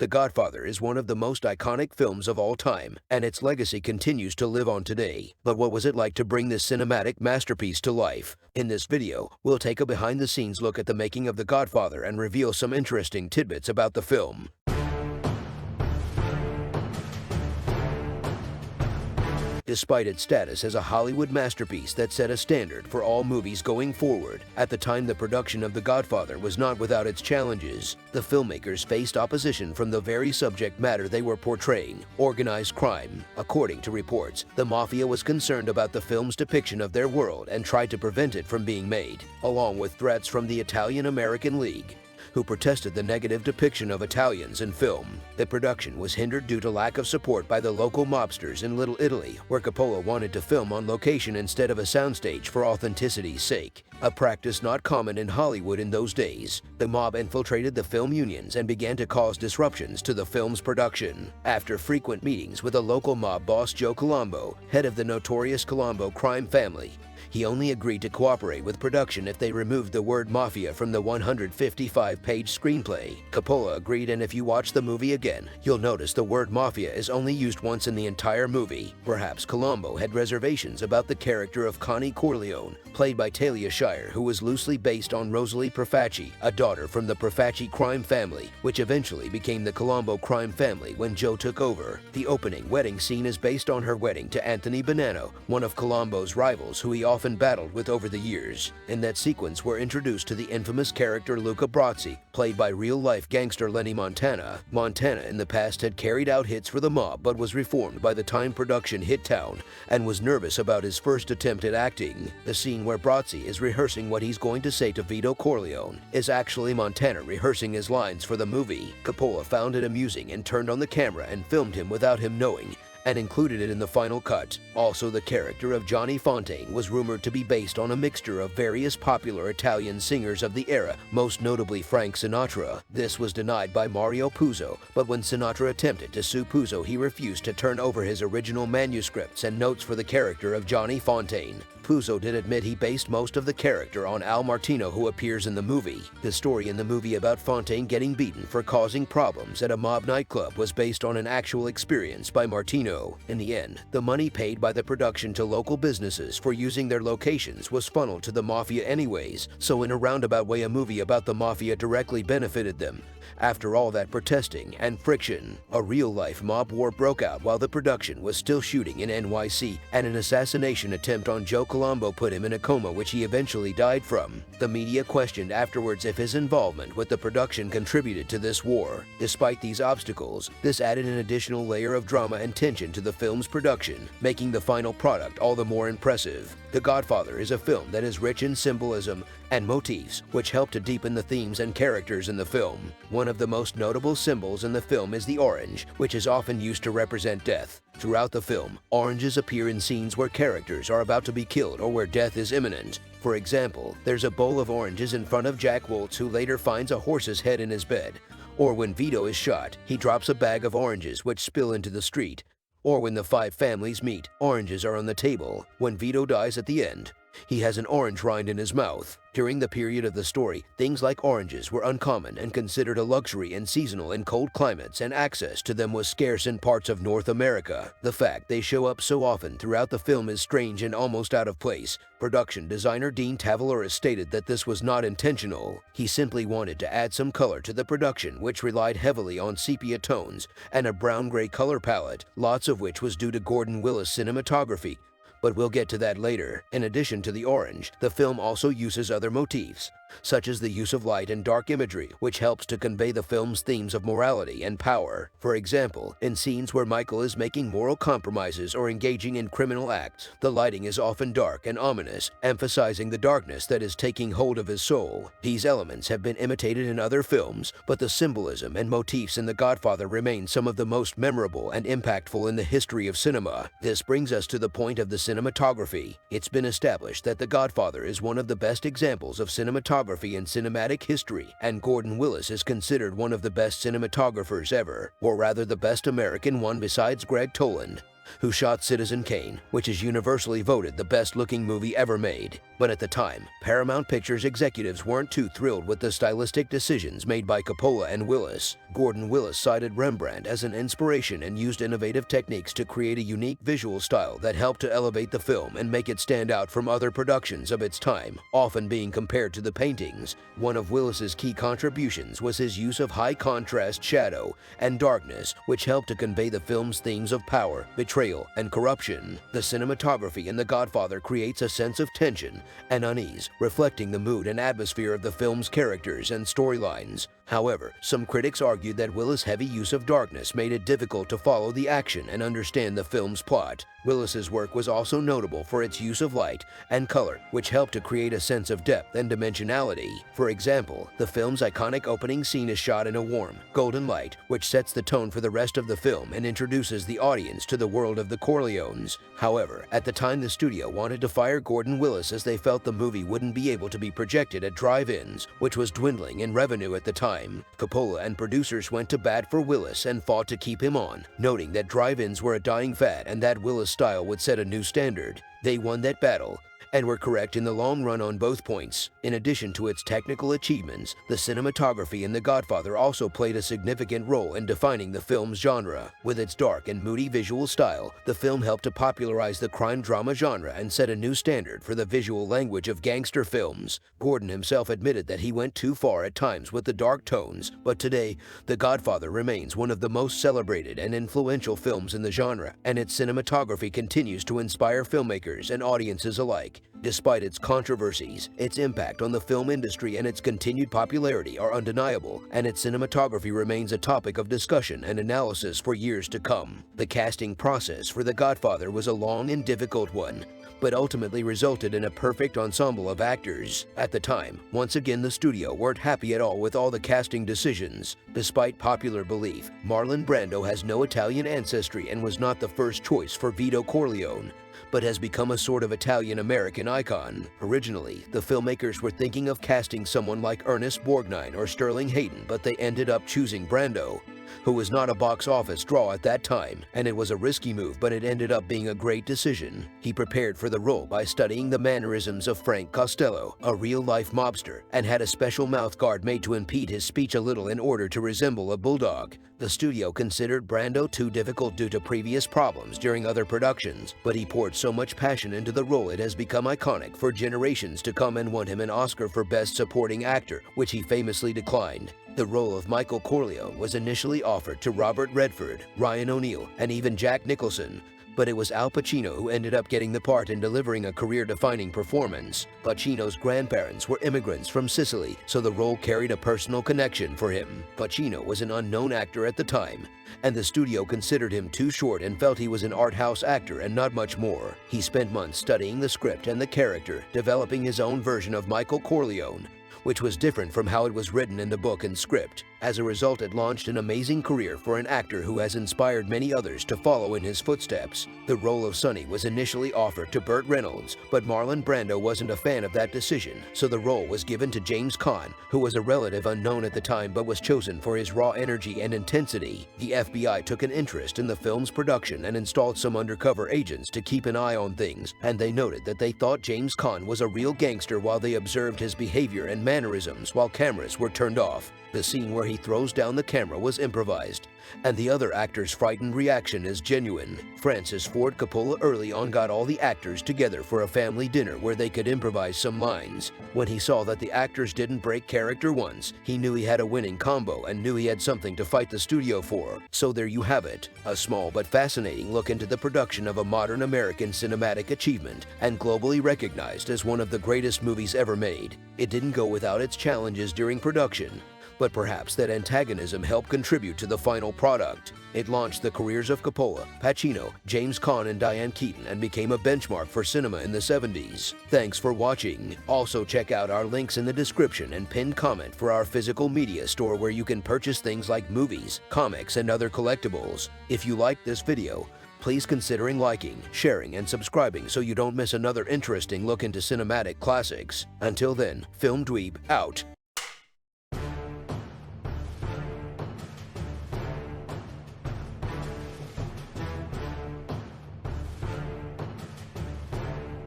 The Godfather is one of the most iconic films of all time, and its legacy continues to live on today. But what was it like to bring this cinematic masterpiece to life? In this video, we'll take a behind-the-scenes look at the making of The Godfather and reveal some interesting tidbits about the film. Despite its status as a Hollywood masterpiece that set a standard for all movies going forward, at the time the production of The Godfather was not without its challenges. The filmmakers faced opposition from the very subject matter they were portraying, organized crime. According to reports, the Mafia was concerned about the film's depiction of their world and tried to prevent it from being made, along with threats from the Italian-American League, who protested the negative depiction of Italians in film. The production was hindered due to lack of support by the local mobsters in Little Italy, where Coppola wanted to film on location instead of a soundstage for authenticity's sake, a practice not common in Hollywood in those days. The mob infiltrated the film unions and began to cause disruptions to the film's production. After frequent meetings with a local mob boss, Joe Colombo, head of the notorious Colombo crime family, he only agreed to cooperate with production if they removed the word Mafia from the 155-page screenplay. Coppola agreed, and if you watch the movie again, you'll notice the word Mafia is only used once in the entire movie. Perhaps Colombo had reservations about the character of Connie Corleone, played by Talia Shire, who was loosely based on Rosalie Profaci, a daughter from the Profaci crime family, which eventually became the Colombo crime family when Joe took over. The opening wedding scene is based on her wedding to Anthony Bonanno, one of Colombo's rivals who he often battled with over the years. In that sequence, we're introduced to the infamous character Luca Brasi, played by real-life gangster Lenny Montana. Montana in the past had carried out hits for the mob but was reformed by the time production hit town and was nervous about his first attempt at acting. The scene where Brasi is rehearsing what he's going to say to Vito Corleone is actually Montana rehearsing his lines for the movie. Coppola found it amusing and turned on the camera and filmed him without him knowing, and included it in the final cut. Also, the character of Johnny Fontaine was rumored to be based on a mixture of various popular Italian singers of the era, most notably Frank Sinatra. This was denied by Mario Puzo, but when Sinatra attempted to sue Puzo, he refused to turn over his original manuscripts and notes for the character of Johnny Fontaine. Puzo did admit he based most of the character on Al Martino, who appears in the movie. The story in the movie about Fontaine getting beaten for causing problems at a mob nightclub was based on an actual experience by Martino. In the end, the money paid by the production to local businesses for using their locations was funneled to the Mafia anyways, so in a roundabout way a movie about the Mafia directly benefited them. After all that protesting and friction, a real-life mob war broke out while the production was still shooting in NYC, and an assassination attempt on Joe Colombo put him in a coma, which he eventually died from. The media questioned afterwards if his involvement with the production contributed to this war. Despite these obstacles, this added an additional layer of drama and tension to the film's production, making the final product all the more impressive. The Godfather is a film that is rich in symbolism and motifs, which help to deepen the themes and characters in the film. One of the most notable symbols in the film is the orange, which is often used to represent death. Throughout the film, oranges appear in scenes where characters are about to be killed or where death is imminent. For example, there's a bowl of oranges in front of Jack Woltz, who later finds a horse's head in his bed. Or when Vito is shot, he drops a bag of oranges which spill into the street. Or when the five families meet, oranges are on the table. When Vito dies at the end, he has an orange rind in his mouth. During the period of the story, things like oranges were uncommon and considered a luxury and seasonal in cold climates, and access to them was scarce in parts of North America. The fact they show up so often throughout the film is strange and almost out of place. Production designer Dean Tavoularis stated that this was not intentional. He simply wanted to add some color to the production, which relied heavily on sepia tones and a brown-gray color palette, lots of which was due to Gordon Willis' cinematography. But we'll get to that later. In addition to the orange, the film also uses other motifs, such as the use of light and dark imagery, which helps to convey the film's themes of morality and power. For example, in scenes where Michael is making moral compromises or engaging in criminal acts, the lighting is often dark and ominous, emphasizing the darkness that is taking hold of his soul. These elements have been imitated in other films, but the symbolism and motifs in The Godfather remain some of the most memorable and impactful in the history of cinema. This brings us to the point of the cinematography. It's been established that The Godfather is one of the best examples of cinematography in cinematic history, and Gordon Willis is considered one of the best cinematographers ever, or rather the best American one besides Greg Toland. who shot Citizen Kane, which is universally voted the best-looking movie ever made. But at the time, Paramount Pictures executives weren't too thrilled with the stylistic decisions made by Coppola and Willis. Gordon Willis cited Rembrandt as an inspiration and used innovative techniques to create a unique visual style that helped to elevate the film and make it stand out from other productions of its time, often being compared to the paintings. One of Willis's key contributions was his use of high-contrast shadow and darkness, which helped to convey the film's themes of power, betrayal, and corruption. The cinematography in The Godfather creates a sense of tension and unease, reflecting the mood and atmosphere of the film's characters and storylines. However, some critics argued that Willis' heavy use of darkness made it difficult to follow the action and understand the film's plot. Willis's work was also notable for its use of light and color, which helped to create a sense of depth and dimensionality. For example, the film's iconic opening scene is shot in a warm, golden light, which sets the tone for the rest of the film and introduces the audience to the world of the Corleones. However, at the time, the studio wanted to fire Gordon Willis as they felt the movie wouldn't be able to be projected at drive-ins, which was dwindling in revenue at the time. Coppola and producers went to bat for Willis and fought to keep him on, noting that drive-ins were a dying fad and that Willis' style would set a new standard. They won that battle, and were correct in the long run on both points. In addition to its technical achievements, the cinematography in The Godfather also played a significant role in defining the film's genre. With its dark and moody visual style, the film helped to popularize the crime drama genre and set a new standard for the visual language of gangster films. Gordon himself admitted that he went too far at times with the dark tones, but today, The Godfather remains one of the most celebrated and influential films in the genre, and its cinematography continues to inspire filmmakers and audiences alike. Despite its controversies, its impact on the film industry and its continued popularity are undeniable, and its cinematography remains a topic of discussion and analysis for years to come. The casting process for The Godfather was a long and difficult one, but ultimately resulted in a perfect ensemble of actors. At the time, once again the studio weren't happy at all with all the casting decisions. Despite popular belief, Marlon Brando has no Italian ancestry and was not the first choice for Vito Corleone, but has become a sort of Italian-American icon. Originally, the filmmakers were thinking of casting someone like Ernest Borgnine or Sterling Hayden, but they ended up choosing Brando, who was not a box office draw at that time, and it was a risky move, but it ended up being a great decision. He prepared for the role by studying the mannerisms of Frank Costello, a real-life mobster, and had a special mouthguard made to impede his speech a little in order to resemble a bulldog. The studio considered Brando too difficult due to previous problems during other productions, but he poured so much passion into the role it has become iconic for generations to come and won him an Oscar for Best Supporting Actor, which he famously declined. The role of Michael Corleone was initially offered to Robert Redford, Ryan O'Neal, and even Jack Nicholson, but it was Al Pacino who ended up getting the part and delivering a career-defining performance. Pacino's grandparents were immigrants from Sicily, so the role carried a personal connection for him. Pacino was an unknown actor at the time, and the studio considered him too short and felt he was an art house actor and not much more. He spent months studying the script and the character, developing his own version of Michael Corleone, which was different from how it was written in the book and script. As a result, it launched an amazing career for an actor who has inspired many others to follow in his footsteps. The role of Sonny was initially offered to Burt Reynolds, but Marlon Brando wasn't a fan of that decision, so the role was given to James Caan, who was a relative unknown at the time but was chosen for his raw energy and intensity. The FBI took an interest in the film's production and installed some undercover agents to keep an eye on things, and they noted that they thought James Caan was a real gangster while they observed his behavior and mannerisms while cameras were turned off. The scene where he throws down the camera was improvised, and the other actor's frightened reaction is genuine. Francis Ford Coppola early on got all the actors together for a family dinner where they could improvise some lines. When he saw that the actors didn't break character once, he knew he had a winning combo and knew he had something to fight the studio for. So there you have it, a small but fascinating look into the production of a modern American cinematic achievement and globally recognized as one of the greatest movies ever made. It didn't go without its challenges during production, but perhaps that antagonism helped contribute to the final product. It launched the careers of Coppola, Pacino, James Caan, and Diane Keaton and became a benchmark for cinema in the 70s. Thanks for watching. Also check out our links in the description and pinned comment for our physical media store where you can purchase things like movies, comics, and other collectibles. If you liked this video, please consider liking, sharing, and subscribing so you don't miss another interesting look into cinematic classics. Until then, Film Dweeb out.